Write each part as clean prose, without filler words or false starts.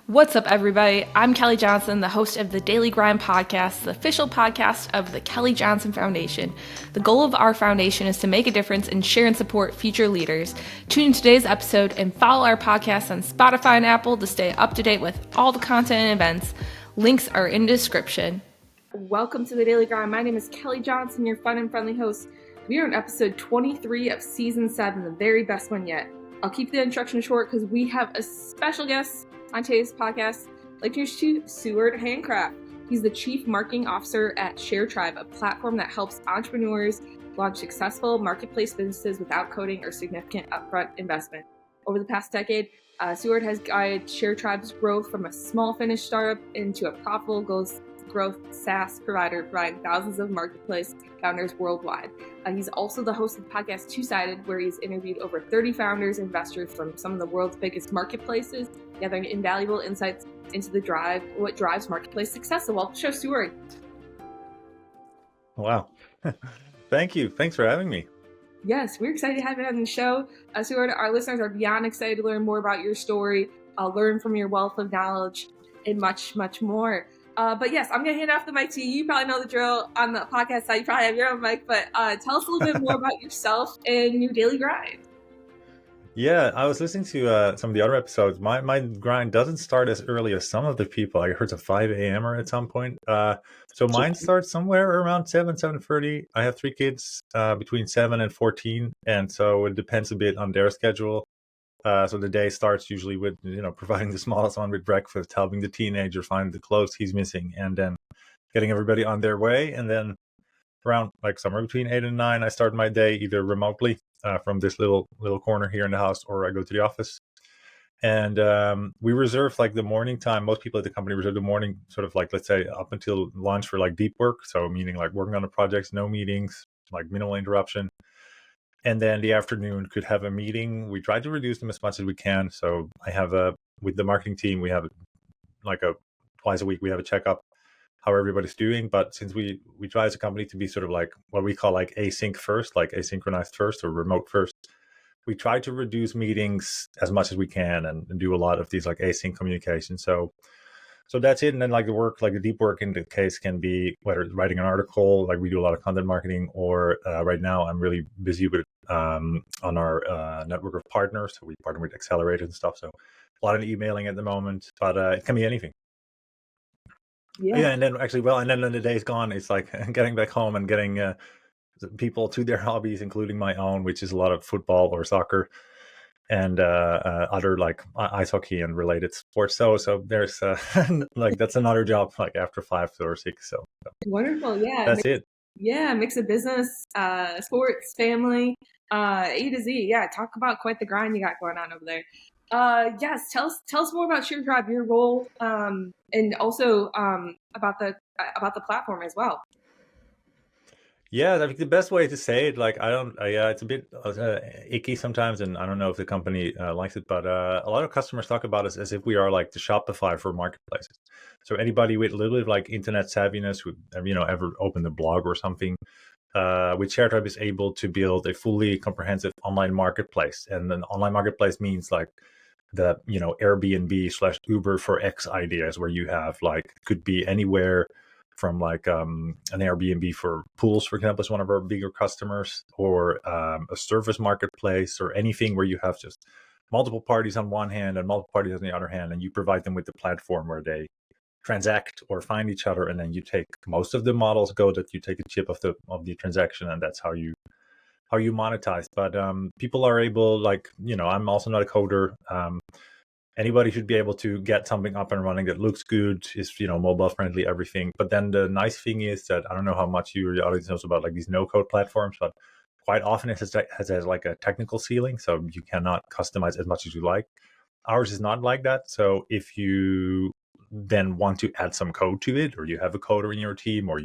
What's up, everybody? I'm Kelly Johnson, the host of the Daily Grind podcast, the official podcast of the Kelly Johnson Foundation. The goal of our foundation is to make a difference and share and support future leaders. Tune in today's episode and follow our podcast on Spotify and Apple to stay up to date with all the content and events. Links are in the description. Welcome to the Daily Grind. My name is Kelly Johnson, your fun and friendly host. We are on episode 23 of season 7, the very best one yet. I'll keep the introduction short because we have a special guest on today's podcast. I'd like to introduce Sjoerd Handgraaf. He's the Chief Marketing Officer at Sharetribe, a platform that helps entrepreneurs launch successful marketplace businesses without coding or significant upfront investment. Over the past decade, Sjoerd has guided Sharetribe's growth from a small Finnish startup into a profitable growth SaaS provider providing thousands of marketplace founders worldwide. He's also the host of the podcast Two-Sided, where he's interviewed over 30 founders and investors from some of the world's biggest marketplaces, gathering invaluable insights into what drives marketplace success. So welcome to the show, Sjoerd. Wow. Thank you. Thanks for having me. Yes, we're excited to have you on the show. Sjoerd, our listeners are beyond excited to learn more about your story, learn from your wealth of knowledge, and much, much more. But yes, I'm going to hand off the mic to you. You probably know the drill on the podcast side. You probably have your own mic, but tell us a little bit more about yourself and your daily grind. Yeah, I was listening to some of the other episodes. My grind doesn't start as early as some of the people. I heard a 5 a.m. at some point. So mine starts somewhere around 7:30. I have 3 kids between 7 and 14. And so it depends a bit on their schedule. So the day starts usually with, providing the smallest one with breakfast, helping the teenager find the clothes he's missing, and then getting everybody on their way. And then around like somewhere between 8 and 9, I start my day either remotely from this little corner here in the house, or I go to the office. And we reserve like the morning time. Most people at the company reserve the morning sort of like, let's say, up until lunch for like deep work. So meaning like working on the projects, no meetings, like minimal interruption. And then the afternoon could have a meeting. We try to reduce them as much as we can. So I have with the marketing team, we have like twice a week, we have a checkup, how everybody's doing. But since we try as a company to be sort of like what we call like async first, like asynchronized first or remote first, we try to reduce meetings as much as we can and do a lot of these like async communication. So that's it. And then like the work, like the deep work in the case can be whether it's writing an article, like we do a lot of content marketing, or right now I'm really busy with on our network of partners. So we partner with accelerators and stuff. So a lot of emailing at the moment, but it can be anything. Yeah. And then actually, and then when the day's gone, it's like getting back home and getting people to their hobbies, including my own, which is a lot of football or soccer and other like ice hockey and related sports. So there's like that's another job like after 5 or 6. So wonderful. Yeah, that's it. Yeah, mix of business, sports, family, A to Z. Yeah, talk about quite the grind you got going on over there. Yes, tell us more about Sharetribe, your role, and also about the platform as well. Yeah, I think the best way to say it, like it's a bit icky sometimes, and I don't know if the company likes it, but a lot of customers talk about us as if we are like the Shopify for marketplaces. So anybody with a little bit of like internet savviness who ever opened a blog or something, with Sharetribe is able to build a fully comprehensive online marketplace. And an online marketplace means like the Airbnb/Uber for X ideas, where you have like could be anywhere from like an Airbnb for pools, for example, is one of our bigger customers, or a service marketplace, or anything where you have just multiple parties on one hand and multiple parties on the other hand, and you provide them with the platform where they transact or find each other, and then you take most of the models go that you take a chip of the transaction, and that's how you monetize. But people are able, like, I'm also not a coder. Anybody should be able to get something up and running that looks good, is mobile friendly, everything. But then the nice thing is that I don't know how much you or the audience knows about like these no code platforms, but quite often it has like a technical ceiling, so you cannot customize as much as you like. Ours is not like that. So if you then want to add some code to it, or you have a coder in your team, or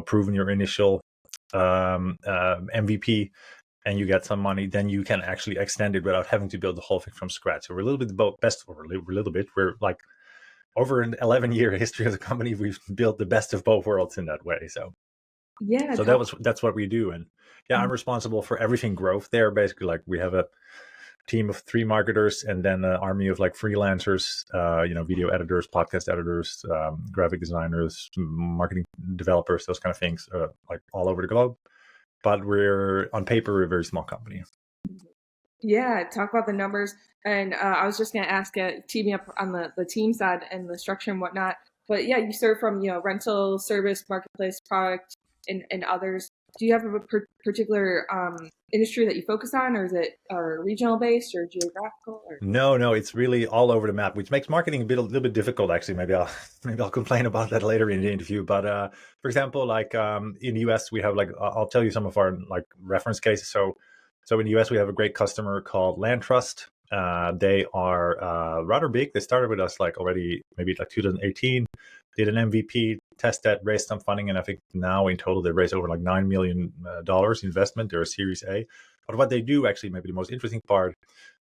proven your initial MVP, and you get some money, then you can actually extend it without having to build the whole thing from scratch. So we're a little bit we're like over an 11-year history as a company, we've built the best of both worlds in that way. So yeah, so that's what we do. And yeah, I'm responsible for everything growth there. Basically, like we have team of 3 marketers, and then an army of like freelancers, video editors, podcast editors, graphic designers, marketing developers, those kind of things, like all over the globe. But we're on paper, we're a very small company. Yeah, talk about the numbers. And I was just going to ask, teaming up on the team side and the structure and whatnot. But yeah, you serve from, rental, service, marketplace, product, and others. Do you have a particular industry that you focus on, or is it regional based or geographical? Or? No, it's really all over the map, which makes marketing a little bit difficult. Actually, maybe I'll complain about that later in the interview. But for example, like in the US, we have I'll tell you some of our like reference cases. So in the US, we have a great customer called Land Trust. They are rather big. They started with us like already maybe like 2018. Did an MVP, test that, raised some funding, and I think now in total they raised over like $9 million investment. They're a Series A. But what they do, actually, maybe the most interesting part,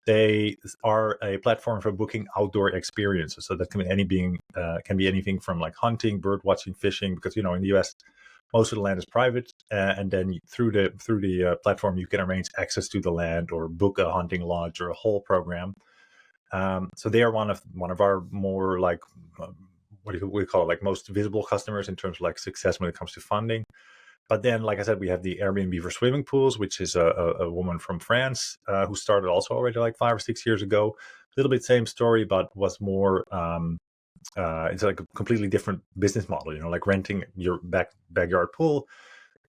they are a platform for booking outdoor experiences. So that can be anything from like hunting, bird watching, fishing. Because in the US, most of the land is private, and then through the platform you can arrange access to the land or book a hunting lodge or a whole program. So they are one of our more like what do we call it, like most visible customers in terms of like success when it comes to funding. But then, like I said, we have the Airbnb for swimming pools, which is a woman from France who started also already like 5 or 6 years ago. A little bit same story, but was more. It's like a completely different business model, like renting your backyard pool.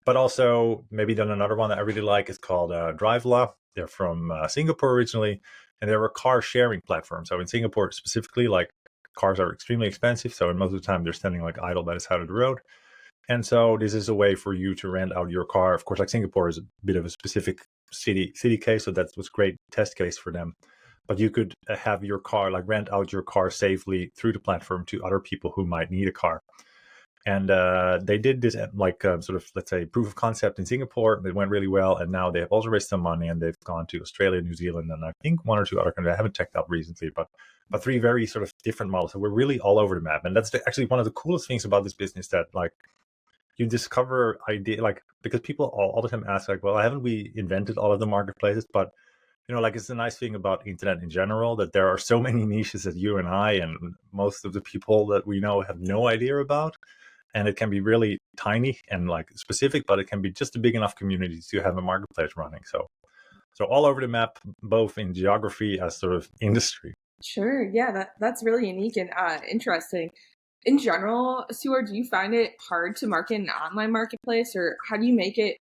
But also, maybe then another one that I really like is called Drivela. They're from Singapore originally, and they're a car sharing platform. So in Singapore specifically, like cars are extremely expensive. So most of the time they're standing like idle by the side of the road. And so this is a way for you to rent out your car. Of course, like Singapore is a bit of a specific city case, so that was great test case for them. But you could have your car, like rent out your car safely through the platform to other people who might need a car. And they did this like sort of, let's say, proof of concept in Singapore. It went really well. And now they have also raised some money, and they've gone to Australia, New Zealand, and I think 1 or 2 other countries. I haven't checked out recently, but 3 very sort of different models. So we're really all over the map. And that's actually one of the coolest things about this business, that like you discover idea, like, because people all the time ask like, well, haven't we invented all of the marketplaces? But like it's the nice thing about internet in general, that there are so many niches that you and I and most of the people that we know have no idea about. And it can be really tiny and like specific, but it can be just a big enough community to have a marketplace running. So all over the map, both in geography as sort of industry. Sure. Yeah, that's really unique and interesting. In general, Sjoerd, do you find it hard to market an online marketplace, or how do you make your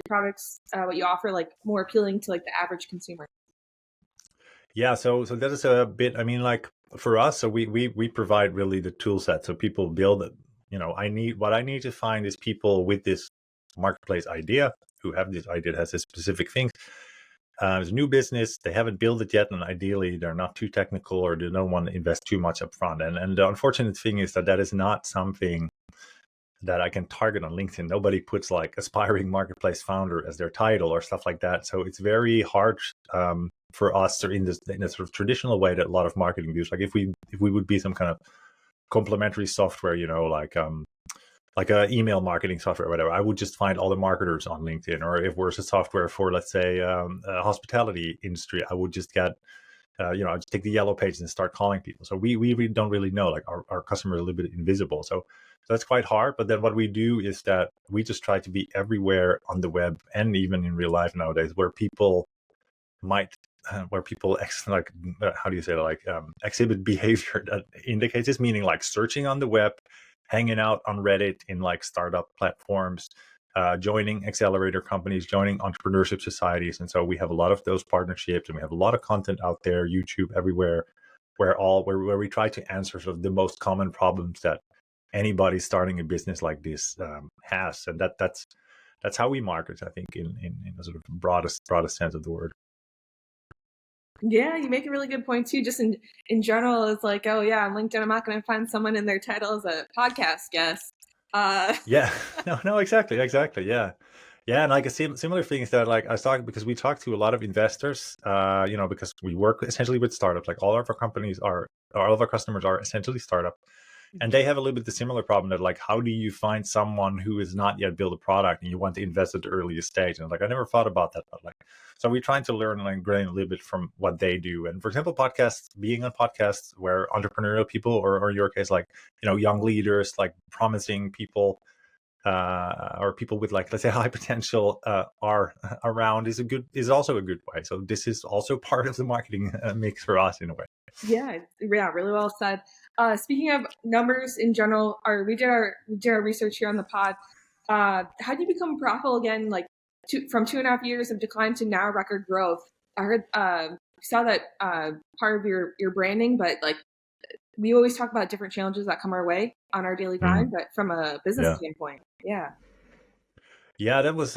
products, what you offer, like more appealing to like the average consumer? Yeah, so that is a bit, I mean, like for us, so we provide really the tool set. So people build it. What I need to find is people with this marketplace idea, who have this idea that has this specific thing. It's a new business, they haven't built it yet, and ideally they're not too technical, or they don't want to invest too much up front. And the unfortunate thing is that is not something that I can target on LinkedIn. Nobody puts like aspiring marketplace founder as their title or stuff like that. So it's very hard for us, or in a sort of traditional way that a lot of marketing views. Like if we would be some kind of complementary software, like a email marketing software or whatever, I would just find all the marketers on LinkedIn. Or if we're a software for, let's say, a hospitality industry, I would just get, I'd just take the yellow page and start calling people. So we really don't really know, like our customers are a little bit invisible. So that's quite hard. But then what we do is that we just try to be everywhere on the web and even in real life nowadays, where people like, how do you say it? Like exhibit behavior that indicates this, meaning like searching on the web, hanging out on Reddit in like startup platforms, joining accelerator companies, joining entrepreneurship societies. And so we have a lot of those partnerships, and we have a lot of content out there, YouTube, everywhere, where we try to answer sort of the most common problems that anybody starting a business like this has. And that's how we market, I think, in a sort of broadest sense of the word. Yeah, you make a really good point too. Just in general, it's like, oh yeah, on LinkedIn, I'm not going to find someone in their title as a podcast guest. Yeah, no, exactly, yeah. And like a similar thing is that, like, because we talk to a lot of investors, because we work essentially with startups. Like all of our customers are essentially startup, And they have a little bit the similar problem that like, how do you find someone who has not yet built a product and you want to invest at the earliest stage? And like, I never thought about that, but like, so we're trying to learn and grain a little bit from what they do. And for example, podcasts, being on podcasts where entrepreneurial people, or in your case, like, young leaders, like promising people, or people with like, let's say, high potential, are around is also a good way. So this is also part of the marketing mix for us in a way. Yeah, really well said. Speaking of numbers in general, we did our research here on the pod. How do you become profitable again? Like from 2.5 years of decline to now record growth. I heard saw that part of your branding, but like we always talk about different challenges that come our way on our daily grind, but from a business standpoint, yeah. Yeah, that was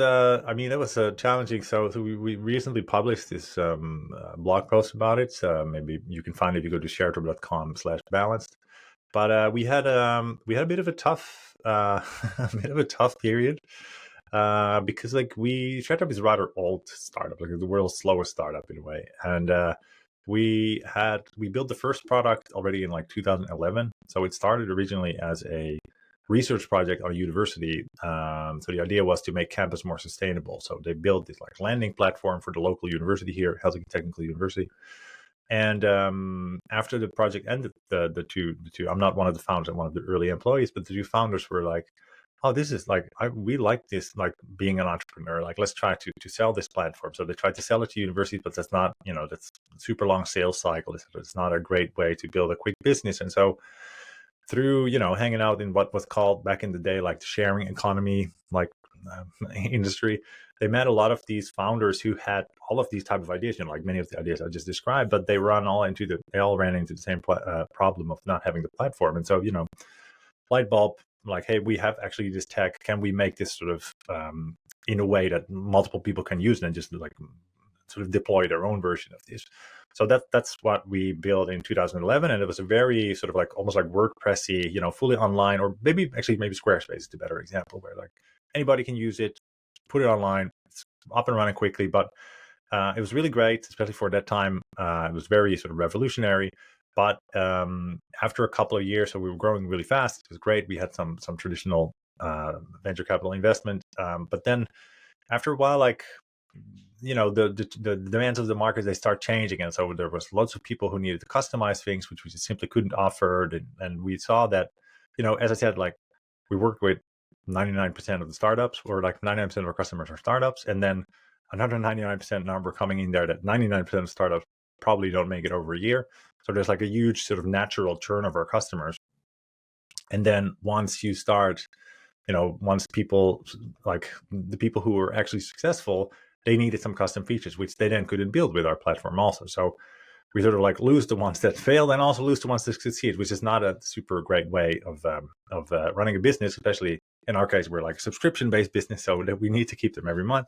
challenging. So we recently published this blog post about it. Maybe you can find it if you go to sharetribe.com/balanced. But we had a bit of a tough period because like Sharetribe is a rather old startup, like the world's slowest startup in a way, and we built the first product already in like 2011. So it started originally as a research project on a university. So the idea was to make campus more sustainable. So they built this like landing platform for the local university here, Helsinki Technical University. And after the project ended, the two, I'm not one of the founders, I'm one of the early employees, but the two founders were like, oh, this is like, we like this, like being an entrepreneur, like let's try to sell this platform. So they tried to sell it to universities, but that's not, that's super long sales cycle. It's not a great way to build a quick business. And so through, hanging out in what was called back in the day, like the sharing economy, like industry, they met a lot of these founders who had all of these type of ideas, like many of the ideas I just described, but they all ran into the same problem of not having the platform. And so, light bulb, like, hey, we have actually this tech. Can we make this sort of in a way that multiple people can use and just like sort of deploy their own version of this? So that's what we built in 2011, and it was a very sort of like almost like WordPressy, fully online, or maybe Squarespace is the better example, where like anybody can use it, put it online, it's up and running quickly. But it was really great, especially for that time. It was very sort of revolutionary. But after a couple of years, so we were growing really fast. It was great. We had some traditional venture capital investment, but then after a while, like the demands of the market, they start changing, and so there was lots of people who needed to customize things, which we just simply couldn't offer. And we saw that, as I said, like we worked with 99% of the startups, or like 99% of our customers are startups, and then another 99% number coming in there that 99% of startups probably don't make it over a year. So there's like a huge sort of natural churn of our customers. And then once you start, once people, like the people who were actually successful, they needed some custom features, which they then couldn't build with our platform also. So we sort of like lose the ones that failed and also lose the ones that succeed, which is not a super great way of running a business, especially in our case, we're like a subscription-based business, so that we need to keep them every month.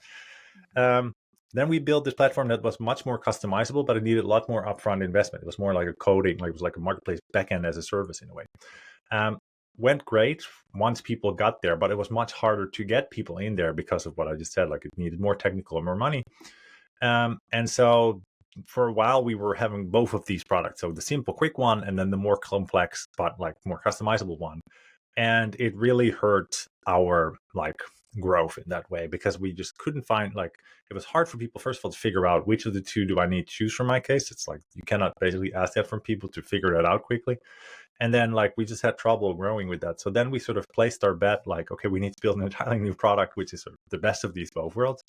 Then we built this platform that was much more customizable, but it needed a lot more upfront investment. It was more like a coding, like it was like a marketplace backend as a service in a way. Went great once people got there, but it was much harder to get people in there because of what I just said. Like it needed more technical and more money. And so for a while we were having both of these products. So the simple, quick one, and then the more complex, but like more customizable one. And it really hurt our like growth in that way, because we just couldn't find, like, it was hard for people, first of all, to figure out which of the two do I need to choose for my case. It's like you cannot basically ask that from people to figure that out quickly. And then like we just had trouble growing with that. So then we sort of placed our bet, like, okay, we need to build an entirely new product, which is sort of the best of these both worlds.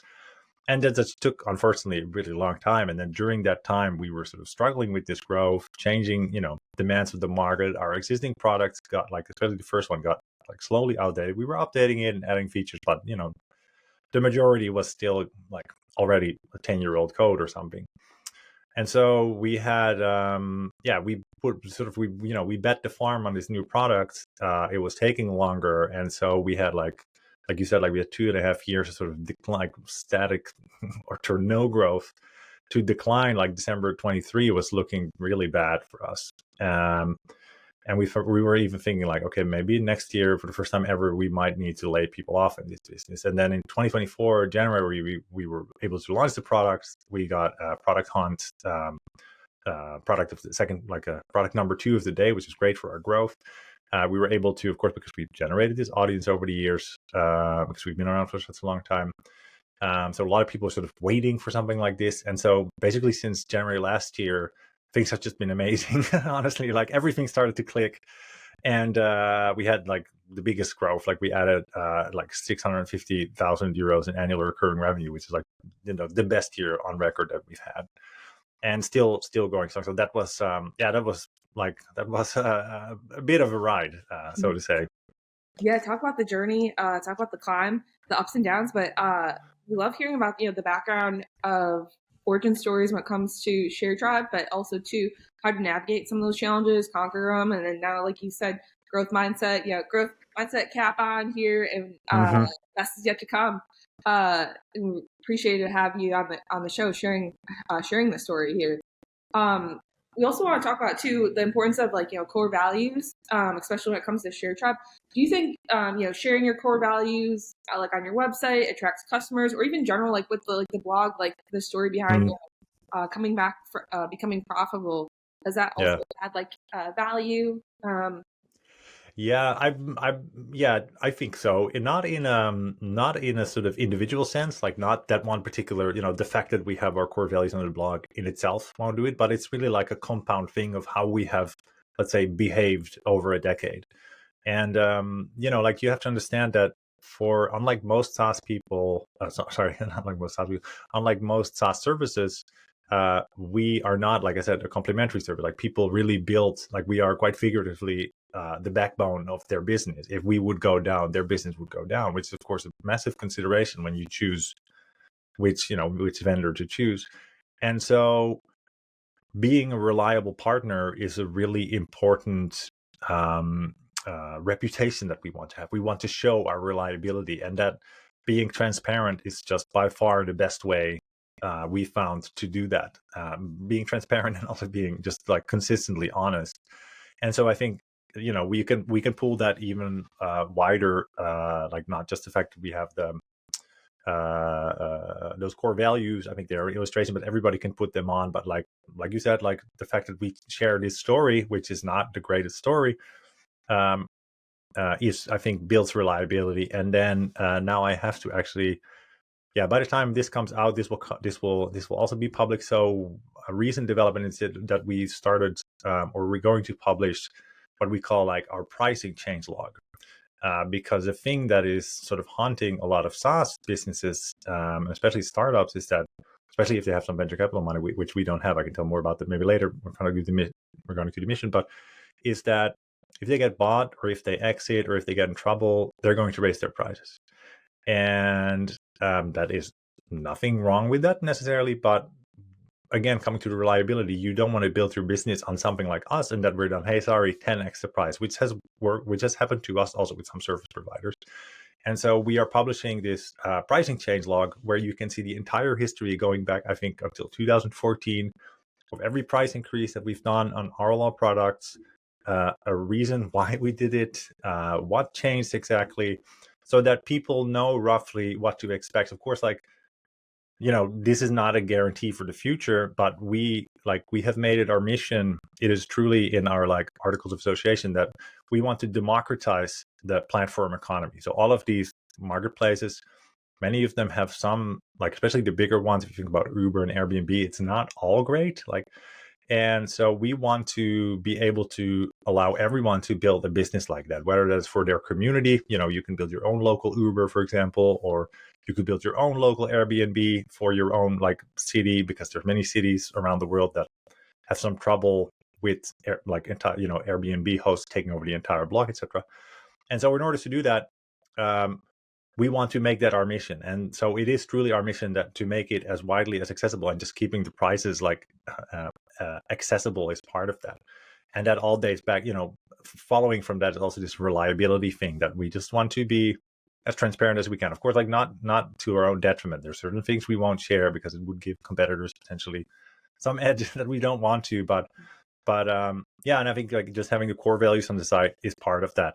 And that just took, unfortunately, a really long time. And then during that time, we were sort of struggling with this growth, changing, demands of the market. Our existing products got, like, especially the first one, got like slowly outdated. We were updating it and adding features, but the majority was still like already a 10-year-old code or something. And so we had, we bet the farm on this new product. It was taking longer, and so we had like you said, like we had 2.5 years of sort of decline, like static or to no growth, to decline. Like December 23 was looking really bad for us. And we were even thinking like, okay, maybe next year, for the first time ever, we might need to lay people off in this business. And then in 2024, January, we were able to launch the product. We got a product hunt, product of the second, like a product number 2 of the day, which is great for our growth. We were able to, of course, because we've generated this audience over the years, because we've been around for such a long time. So a lot of people are sort of waiting for something like this. And so basically since January last year, things have just been amazing. Honestly, like everything started to click. And we had like the biggest growth. Like we added like 650,000 euros in annual recurring revenue, which is like, the best year on record that we've had, and still going strong. So that was that was a bit of a ride, so to say. Yeah, talk about the journey, talk about the climb, the ups and downs, but we love hearing about the background of origin stories when it comes to Sharetribe, but also to how to navigate some of those challenges, conquer them, and then now, like you said, growth mindset. Yeah, growth mindset cap on here, and best is yet to come. Appreciate to have you on the show sharing the story here. We also want to talk about too the importance of core values, especially when it comes to Sharetribe. Do you think sharing your core values like on your website attracts customers, or even general like with the blog, like the story behind coming back for becoming profitable? Does that also add value? I think so. And not in a sort of individual sense, like not that one particular, the fact that we have our core values on the blog in itself won't do it, but it's really like a compound thing of how we have, let's say, behaved over a decade. And like you have to understand that unlike most SaaS people, unlike most SaaS services, we are not, like I said, a complementary service. Like people really build, like we are quite figuratively the backbone of their business. If we would go down, their business would go down, which is of course a massive consideration when you choose which vendor to choose. And so being a reliable partner is a really important reputation that we want to have. We want to show our reliability, and that being transparent is just by far the best way we found to do that. Being transparent and also being just like consistently honest. And so I think we can pull that even wider, like not just the fact that we have those core values. I think they're an illustration, but everybody can put them on. But like you said, like the fact that we share this story, which is not the greatest story, is, I think, builds reliability. And then now I have to actually, by the time this comes out, this will also be public. So a recent development is that we started, or we're going to publish what we call like our pricing change log, because the thing that is sort of haunting a lot of SaaS businesses, especially startups, is that, especially if they have some venture capital money, which we don't have. I can tell more about that maybe later. We're going to do the mission, but is that if they get bought, or if they exit, or if they get in trouble, they're going to raise their prices. And that is nothing wrong with that necessarily, but again, coming to the reliability, you don't want to build your business on something like us and that we're done, hey, sorry, 10x the price, which has happened to us also with some service providers. And so we are publishing this pricing change log where you can see the entire history going back, I think, up till 2014 of every price increase that we've done on our products, a reason why we did it, what changed exactly, so that people know roughly what to expect. Of course, like, this is not a guarantee for the future, but we have made it our mission. It is truly in our like articles of association that we want to democratize the platform economy. So all of these marketplaces, many of them have some, like especially the bigger ones, if you think about Uber and Airbnb, it's not all great. And so we want to be able to allow everyone to build a business like that, whether that's for their community. You can build your own local Uber, for example, or you could build your own local Airbnb for your own like city, because there's many cities around the world that have some trouble with Airbnb hosts taking over the entire block, etc. And so in order to do that, we want to make that our mission. And so it is truly our mission that to make it as widely as accessible, and just keeping the prices like accessible is part of that. And that all dates back, following from that is also this reliability thing, that we just want to be as transparent as we can. Of course, like not to our own detriment. There's certain things we won't share because it would give competitors potentially some edge that we don't want to. But and I think like just having the core values on the site is part of that.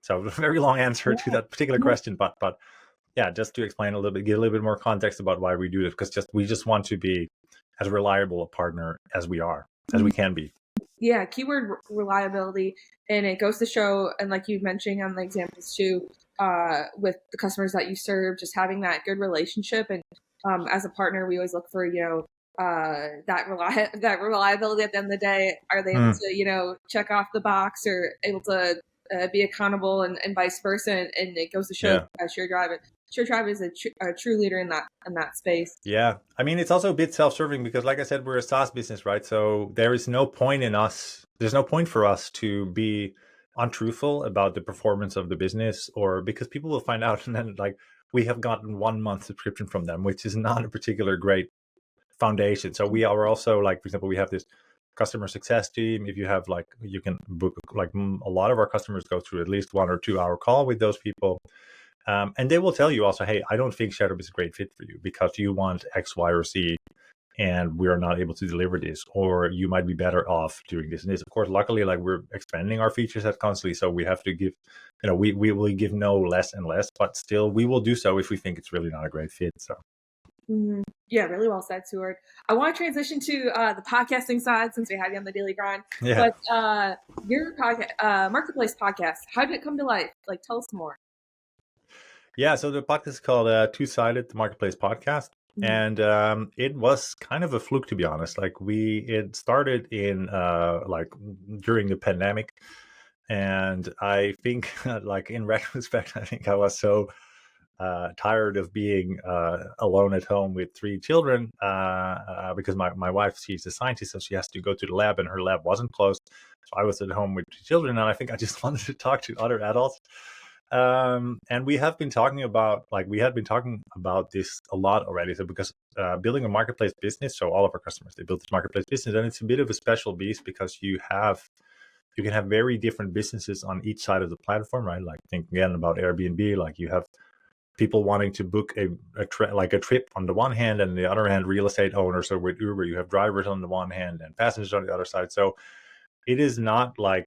So a very long answer to that particular question, but yeah, just to explain a little bit, give a little bit more context about why we do this, because we just want to be as reliable a partner as we can be. Yeah, keyword reliability, and it goes to show, and like you mentioned on the examples too, with the customers that you serve, just having that good relationship, and as a partner, we always look for that reliability at the end of the day. Are they able Mm, to check off the box, or able to be accountable, and vice versa, and it goes to show yeah. that ShareTribe is a true leader in that space. Yeah. I mean, it's also a bit self-serving because, like I said, we're a SaaS business, right? So there's no point for us to be untruthful about the performance of the business, or because people will find out and then, like, we have gotten 1 month subscription from them, which is not a particular great foundation. So we are also, like, for example, we have this customer success team. If you have, like, you can book, like, a lot of our customers go through at least 1 or 2 hour call with those people. And they will tell you also, hey, I don't think Sharetribe is a great fit for you because you want X, Y, or Z, and we're not able to deliver this, or you might be better off doing this and this. Of course, luckily, like, we're expanding our feature set constantly, so we have to give, we will give no less and less, but still, we will do so if we think it's really not a great fit. So Yeah, really well said, Sjoerd. I want to transition to the podcasting side since we had you on the daily grind. yeah, But your marketplace podcast, how did it come to life? Like, tell us more. yeah. So the podcast is called Two-Sided, the Marketplace Podcast. And it was kind of a fluke, to be honest. Like, it started in like during the pandemic, and I think, like, in retrospect, I think I was so tired of being alone at home with 3 children, because my wife, she's a scientist, so she has to go to the lab, and her lab wasn't closed. So I was at home with 2 children, and I think I just wanted to talk to other adults. And we had been talking about this a lot already. So because building a marketplace business, so all of our customers, they built this marketplace business, and it's a bit of a special beast because you can have very different businesses on each side of the platform, right? Like, think again about Airbnb. Like, you have people wanting to book a trip on the one hand, and on the other hand, real estate owners. So with Uber, you have drivers on the one hand and passengers on the other side. So it is not like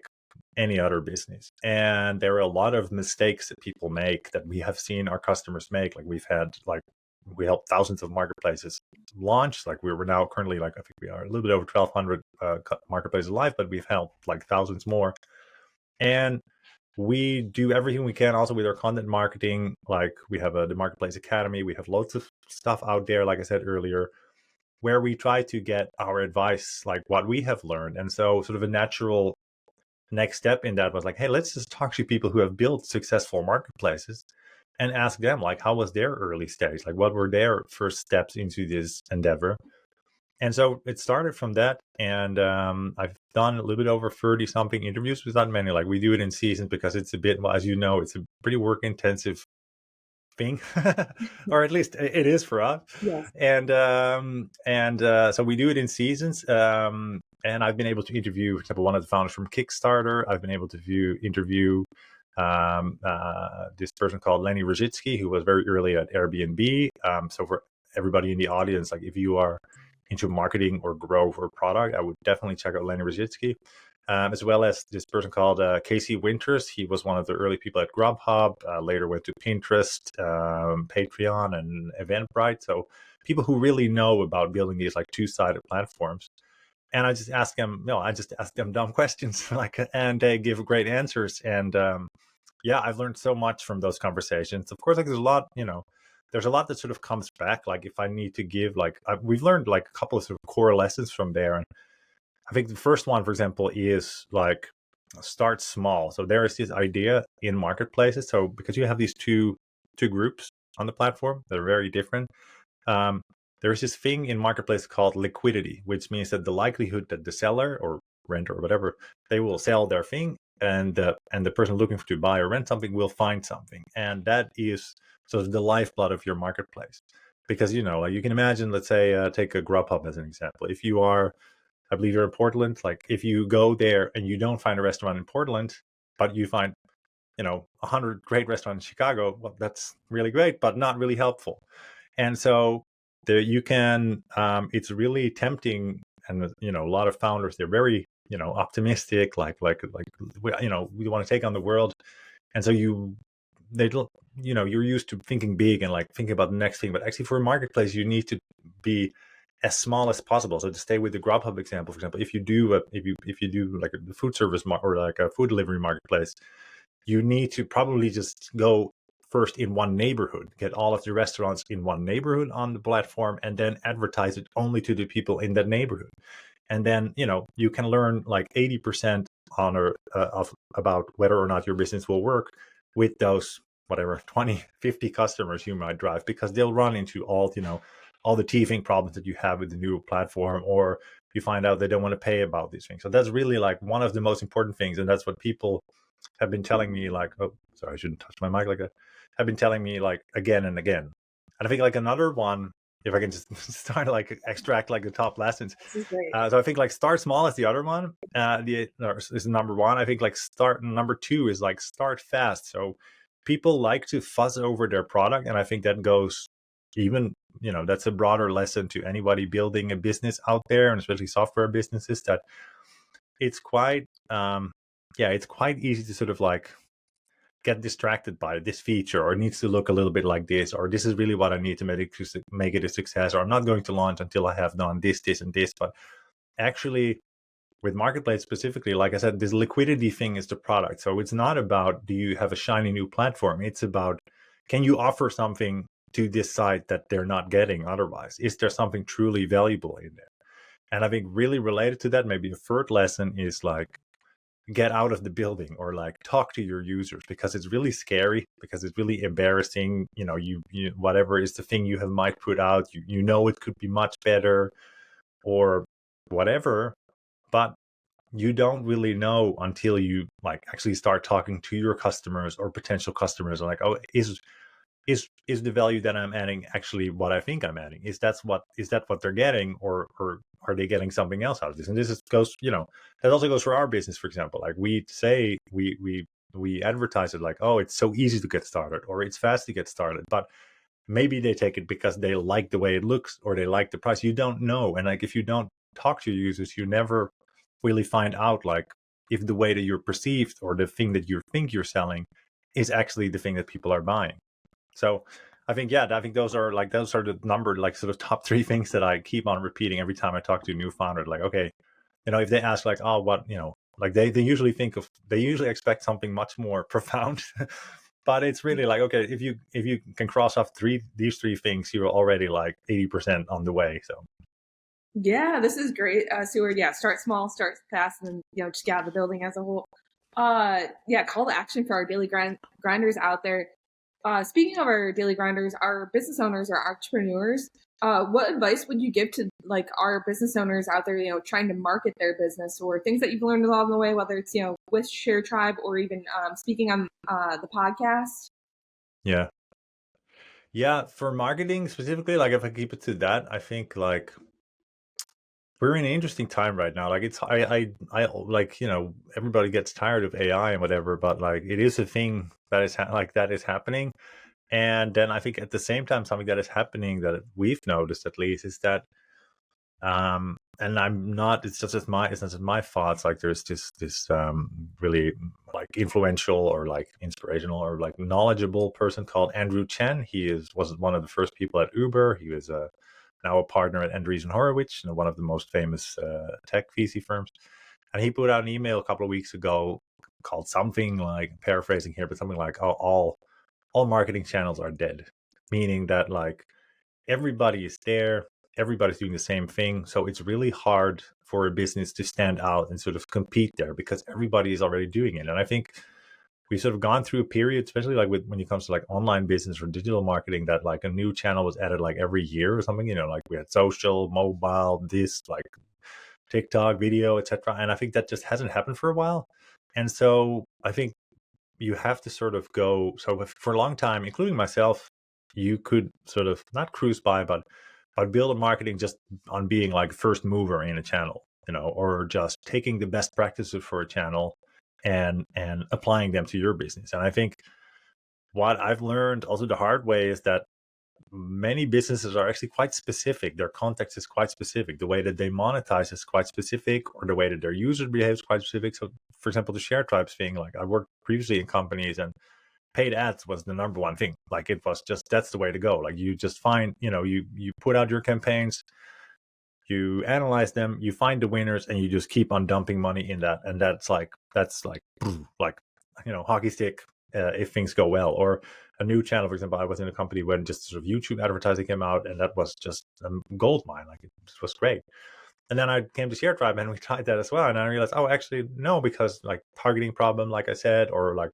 any other business. And there are a lot of mistakes that people make that we have seen our customers make. Like, we helped thousands of marketplaces launch. Like, we're now currently, like, I think we are a little bit over 1,200 marketplaces live, but we've helped like thousands more. And we do everything we can also with our content marketing. Like, we have the Marketplace Academy. We have loads of stuff out there, like I said earlier, where we try to get our advice, like what we have learned. And so, sort of a natural next step in that was like, hey, let's just talk to people who have built successful marketplaces and ask them, like, how was their early stage? Like, what were their first steps into this endeavor? And so it started from that. And I've done a little bit over 30 something interviews with that many. Like, we do it in seasons because it's a bit, well, as you know, it's a pretty work intensive thing, or at least it is for us. Yes. And so we do it in seasons. And I've been able to interview, for example, one of the founders from Kickstarter. I've been able to interview this person called Lenny Rositsky, who was very early at Airbnb. So for everybody in the audience, like, if you are into marketing or growth or product, I would definitely check out Lenny Rositsky. As well as this person called Casey Winters. He was one of the early people at Grubhub, later went to Pinterest, Patreon, and Eventbrite. So people who really know about building these, like, two-sided platforms. And I just ask them dumb questions, like, and they give great answers. And yeah, I've learned so much from those conversations. Of course, like, there's a lot that sort of comes back. Like, if I need to give, like, we've learned, like, a couple of sort of core lessons from there. And I think the first one, for example, is, like, start small. So there is this idea in marketplaces. So because you have these two groups on the platform that are very different, there is this thing in marketplace called liquidity, which means that the likelihood that the seller or renter or whatever, they will sell their thing, and the person looking to buy or rent something will find something, and that is sort of the lifeblood of your marketplace. Because, like, you can imagine, let's say, take a Grubhub as an example. If you are, I believe you're in Portland. Like, if you go there and you don't find a restaurant in Portland, but you find, 100 great restaurants in Chicago, well, that's really great, but not really helpful. And so you can, it's really tempting. And, a lot of founders, they're very, optimistic, like, we want to take on the world. And so you're used to thinking big and, like, thinking about the next thing. But actually, for a marketplace, you need to be as small as possible. So to stay with the Grubhub example, for example, if you do like a food service or like a food delivery marketplace, you need to probably just go first in one neighborhood, get all of the restaurants in one neighborhood on the platform, and then advertise it only to the people in that neighborhood. And then, you can learn like 80% about whether or not your business will work with those, whatever, 20, 50 customers you might drive, because they'll run into all the teething problems that you have with the new platform, or you find out they don't want to pay about these things. So that's really like one of the most important things. And that's what people have been telling me, like, oh, sorry, I shouldn't touch my mic like that. Have been telling me like again and again. And I think like another one, if I can just start to like extract like the top lessons. This is great. So I think like start small is the other one. Is number one. I think like number two is like start fast. So people like to fuss over their product, and I think that goes even, that's a broader lesson to anybody building a business out there, and especially software businesses, that it's quite it's quite easy to sort of like get distracted by this feature, or it needs to look a little bit like this, or this is really what I need to make it a success, or I'm not going to launch until I have done this, and this. But actually, with marketplace specifically, like I said, this liquidity thing is the product. So it's not about, do you have a shiny new platform? It's about, can you offer something to this site that they're not getting otherwise? Is there something truly valuable in there? And I think really related to that, maybe a third lesson is like, get out of the building, or like talk to your users, because it's really scary, because it's really embarrassing. You whatever is the thing you have might put out, it could be much better or whatever, but you don't really know until you like actually start talking to your customers or potential customers, like, oh, is the value that I'm adding actually what I think I'm adding? Is that what they're getting, or are they getting something else out of this? And this goes, that also goes for our business. For example, like we say, we advertise it like, oh, it's so easy to get started, or it's fast to get started, but maybe they take it because they like the way it looks, or they like the price. You don't know. And like, if you don't talk to your users, you never really find out like if the way that you're perceived, or the thing that you think you're selling, is actually the thing that people are buying. So I think those are the number, like sort of top three things that I keep on repeating every time I talk to a new founder. Like, okay, if they ask like, oh, what, like they usually expect something much more profound, but it's really like, okay, if you can cross off these three things, you're already like 80% on the way. So. Yeah, this is great, Sjoerd. Yeah, start small, start fast, and then just get out of the building as a whole. Call to action for our daily grinders out there. Speaking of our daily grinders, our business owners or entrepreneurs, what advice would you give to like our business owners out there, trying to market their business, or things that you've learned along the way, whether it's, with Sharetribe, or even speaking on the podcast? Yeah. Yeah. For marketing specifically, like if I keep it to that, I think like we're in an interesting time right now. Like I like, everybody gets tired of AI and whatever, but like it is a thing that is that is happening. And then I think at the same time, something that is happening that we've noticed at least is that, and I'm not, it's not just my thoughts. Like there's this really like influential or like inspirational or like knowledgeable person called Andrew Chen. He was one of the first people at Uber. He was now a partner at Andreessen Horowitz, one of the most famous tech VC firms. And he put out an email a couple of weeks ago called something like, paraphrasing here, but something like, oh, all marketing channels are dead, meaning that like everybody is there, everybody's doing the same thing. So it's really hard for a business to stand out and sort of compete there, because everybody is already doing it. And I think we've sort of gone through a period, especially like when it comes to like online business or digital marketing, that like a new channel was added like every year or something, like we had social, mobile, this like TikTok, video, etc. And I think that just hasn't happened for a while. And so I think you have to sort of go. So for a long time, including myself, you could sort of not cruise by, but build a marketing just on being like first mover in a channel, or just taking the best practices for a channel and applying them to your business. And I think what I've learned also the hard way is that many businesses are actually quite specific. Their context is quite specific. The way that they monetize is quite specific, or the way that their user behaves quite specific. So, for example, the Sharetribe thing, like I worked previously in companies, and paid ads was the number one thing. Like it was just, that's the way to go. Like you just find, you put out your campaigns, you analyze them, you find the winners, and you just keep on dumping money in that. And that's like hockey stick if things go well. Or a new channel, for example, I was in a company when just sort of YouTube advertising came out, and that was just a gold mine. Like, it just was great. And then I came to Sharetribe and we tried that as well. And I realized, oh, actually, no, because like targeting problem, like I said, or like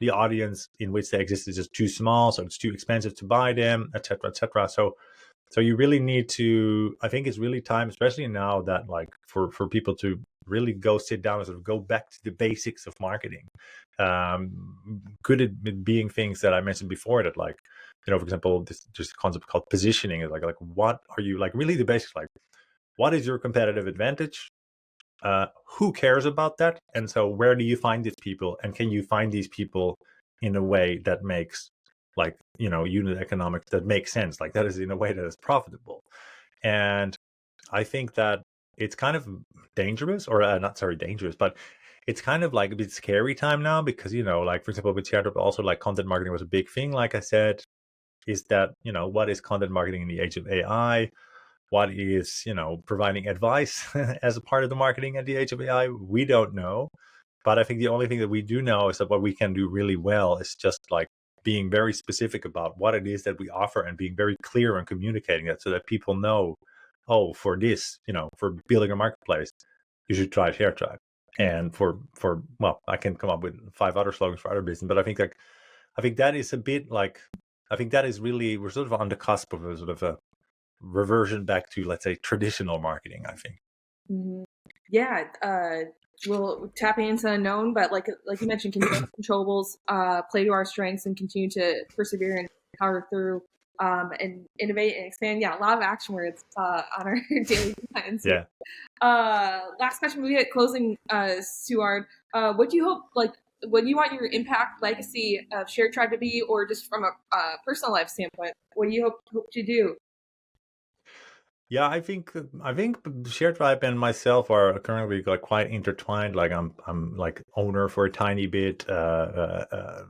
the audience in which they exist is just too small, so it's too expensive to buy them, etc., etc. So you really need to, I think it's really time, especially now, that like for people to really go sit down and sort of go back to the basics of marketing. Could it being things that I mentioned before, that like, for example, this just concept called positioning is like what are you, like, really the basics, like what is your competitive advantage? Who cares about that? And so where do you find these people? And can you find these people in a way that makes, like, unit economics that makes sense? Like, that is in a way that is profitable. And I think that it's kind of dangerous, or not sorry, dangerous, but it's kind of like a bit scary time now, because, like, for example, with Sharetribe, also like content marketing was a big thing. Like I said, is that, what is content marketing in the age of AI? What is, providing advice as a part of the marketing at the age of AI? We don't know. But I think the only thing that we do know is that what we can do really well is just like being very specific about what it is that we offer, and being very clear and communicating that, so that people know, oh, for this, for building a marketplace, you should try Sharetribe. And for well, I can come up with 5 other slogans for other business, but I think that is a bit like, I think that is really, we're sort of on the cusp of a sort of a reversion back to, let's say, traditional marketing, I think. Mm-hmm. Yeah, we'll tapping into the unknown, but like you mentioned, control controllables, play to our strengths, and continue to persevere and power through, and innovate and expand. Yeah, a lot of action words on our daily plans. Yeah. Last question we hit closing, Sjoerd. What do you hope, like, what do you want your impact legacy of Sharetribe to be, or just from a personal life standpoint, what do you hope to do? Yeah, I think Sharetribe and myself are currently like quite intertwined. Like, I'm like owner for a tiny bit,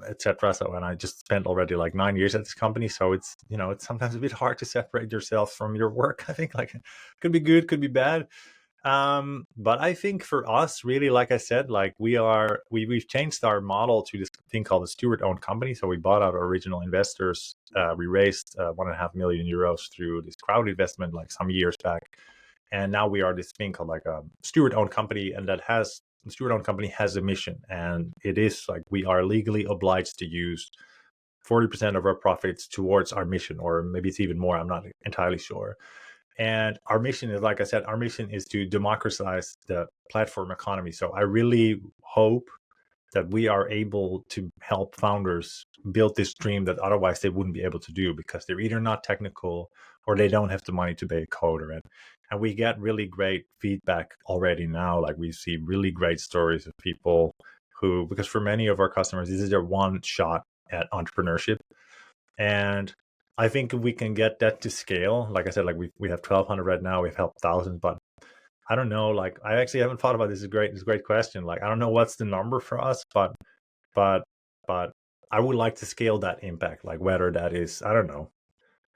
etc. So, and I just spent already like 9 years at this company. So it's, it's sometimes a bit hard to separate yourself from your work. I think, like, could be good, could be bad. But I think for us, really, like I said, like we've changed our model to this thing called a steward-owned company. So we bought out our original investors. We raised 1.5 million euros through this crowd investment like some years back, and now we are this thing called like a steward-owned company, and the steward-owned company has a mission, and it is like we are legally obliged to use 40% of our profits towards our mission, or maybe it's even more. I'm not entirely sure. And our mission is, like I said, our mission is to democratize the platform economy. So I really hope that we are able to help founders build this dream that otherwise they wouldn't be able to do, because they're either not technical or they don't have the money to pay a coder. And we get really great feedback already now. Like, we see really great stories of people who, because for many of our customers, this is their one shot at entrepreneurship. And I think we can get that to scale. Like I said, like we have 1,200 right now. We've helped thousands, but I don't know. Like, I actually haven't thought about this. It's a great question. Like, I don't know what's the number for us, but I would like to scale that impact. Like, whether that is, I don't know,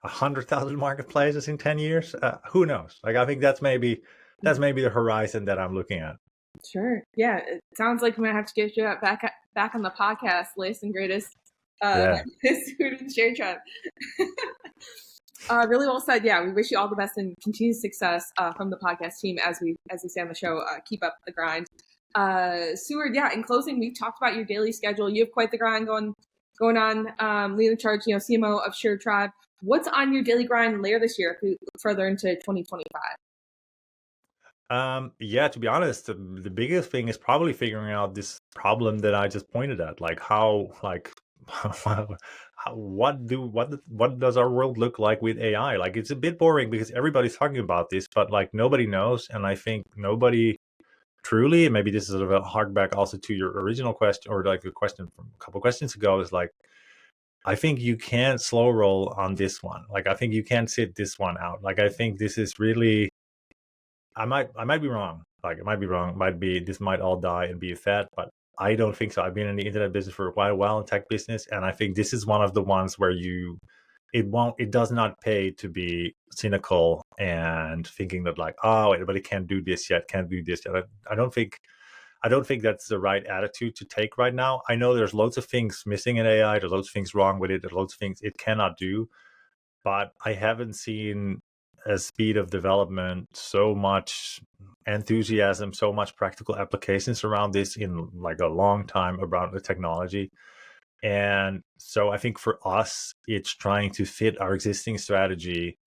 100,000 marketplaces in 10 years. Who knows? Like, I think that's maybe the horizon that I'm looking at. Sure. Yeah, it sounds like I'm gonna have to get you back on the podcast, latest and greatest. Student Sharetribe. Really well said. Yeah, we wish you all the best and continued success from the podcast team as we say on the show. Keep up the grind. Sjoerd, yeah. In closing, we've talked about your daily schedule. You have quite the grind going on. Leading the charge, CMO of Sharetribe. What's on your daily grind later this year, if we look further into 2025? Yeah, to be honest, the biggest thing is probably figuring out this problem that I just pointed at. Like, how, like, what does our world look like with AI? Like, it's a bit boring because everybody's talking about this, but like nobody knows. And I think nobody truly, maybe this is sort of a hark back also to your original question, or like a question from a couple questions ago, is like, I think you can't slow roll on this one. Like, I think you can't sit this one out. Like, I think this is really, I might be wrong. Like, it might be wrong. This might all die and be a fad, but I don't think so. I've been in the internet business for quite a while, in tech business, and I think this is one of the ones where it does not pay to be cynical and thinking that like, oh, everybody can't do this yet. I don't think that's the right attitude to take right now. I know there's loads of things missing in AI. There's loads of things wrong with it. There's loads of things it cannot do. But I haven't seen a speed of development, so much enthusiasm, so much practical applications around this in like a long time around the technology. And so I think for us, it's trying to fit our existing strategy,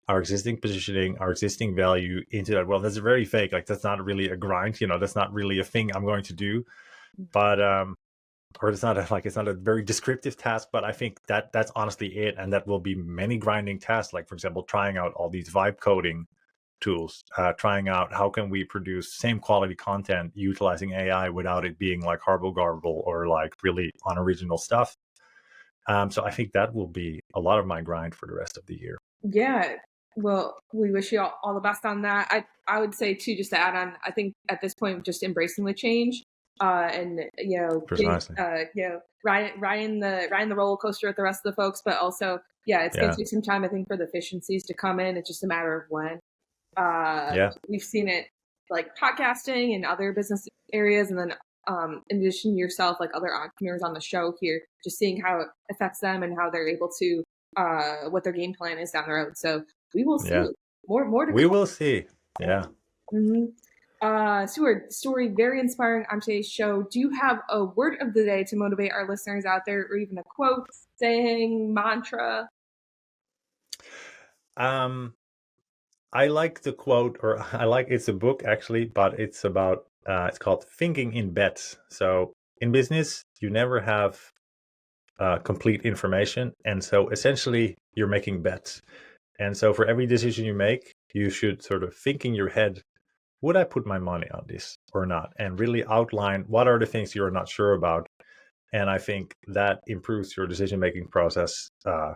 our existing positioning, our existing value into that. Well, that's very fake. Like that's not really a grind, that's not really a thing I'm going to do. But or it's not a very descriptive task, but I think that's honestly it. And that will be many grinding tasks, like for example, trying out all these vibe coding tools, trying out how can we produce same quality content utilizing AI without it being like harble garble or like really unoriginal stuff. So I think that will be a lot of my grind for the rest of the year. Yeah. Well, we wish you all the best on that. I would say too, just to add on, I think at this point, just embracing the change, and Precisely. riding the roller coaster with the rest of the folks, but also, it's going to take some time, I think, for the efficiencies to come in. It's just a matter of when. We've seen it like podcasting and other business areas, and then in addition to yourself, like other entrepreneurs on the show here, just seeing how it affects them and how they're able to what their game plan is down the road. So we will see more to come. We will see. Yeah. Mm-hmm. Sjoerd, story very inspiring on today's show. Do you have a word of the day to motivate our listeners out there, or even a quote, saying, mantra? I like the quote, or it's a book actually, but it's about it's called Thinking in Bets. So in business, you never have complete information, and so essentially you're making bets. And so for every decision you make, you should sort of think in your head, would I put my money on this or not? And really outline what are the things you're not sure about. And I think that improves your decision-making process a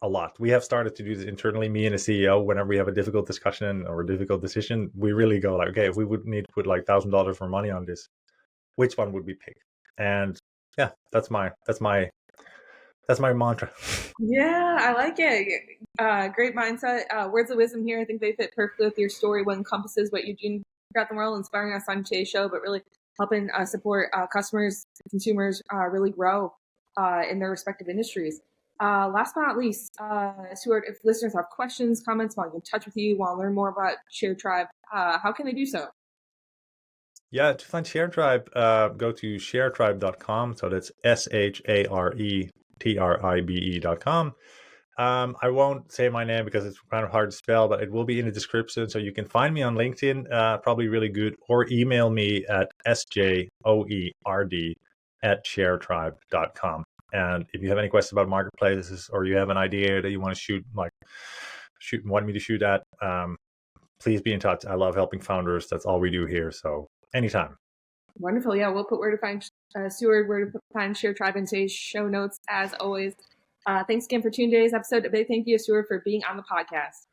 lot. We have started to do this internally, me and the CEO. Whenever we have a difficult discussion or a difficult decision, we really go like, okay, if we would need to put like $1,000 more money on this, which one would we pick? And yeah, that's my mantra. Yeah, I like it. Great mindset. Words of wisdom here. I think they fit perfectly with your story, what encompasses what you do throughout the world, inspiring us on today's show, but really helping support customers, consumers really grow in their respective industries. Last but not least, Sjoerd, if listeners have questions, comments, want to get in touch with you, want to learn more about Sharetribe, how can they do so? Yeah, to find Sharetribe, go to sharetribe.com. So that's ShareTribe.com. I won't say my name because it's kind of hard to spell, but it will be in the description. So you can find me on LinkedIn, probably really good, or email me at sjoerd@sharetribe.com. And if you have any questions about marketplaces, or you have an idea that you want to want me to shoot at, please be in touch. I love helping founders. That's all we do here. So anytime. Wonderful. Yeah, we'll put where to find Sjoerd, where to find Sharetribe in today's show notes, as always. Thanks again for tuning today's episode. A big thank you to Sjoerd for being on the podcast.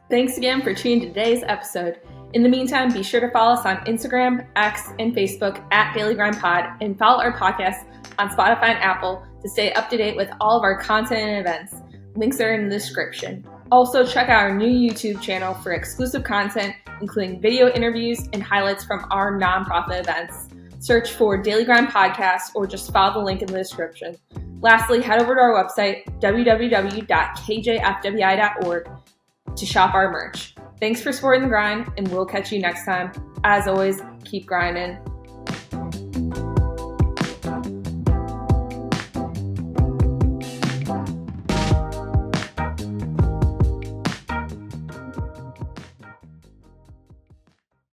Thanks again for tuning to today's episode. In the meantime, be sure to follow us on Instagram, X, and Facebook at Daily Grind Pod, and follow our podcast on Spotify and Apple to stay up to date with all of our content and events. Links are in the description. Also, check out our new YouTube channel for exclusive content, including video interviews and highlights from our nonprofit events. Search for Daily Grind Podcast or just follow the link in the description. Lastly, head over to our website, www.kjfwi.org, to shop our merch. Thanks for supporting the grind, and we'll catch you next time. As always, keep grinding.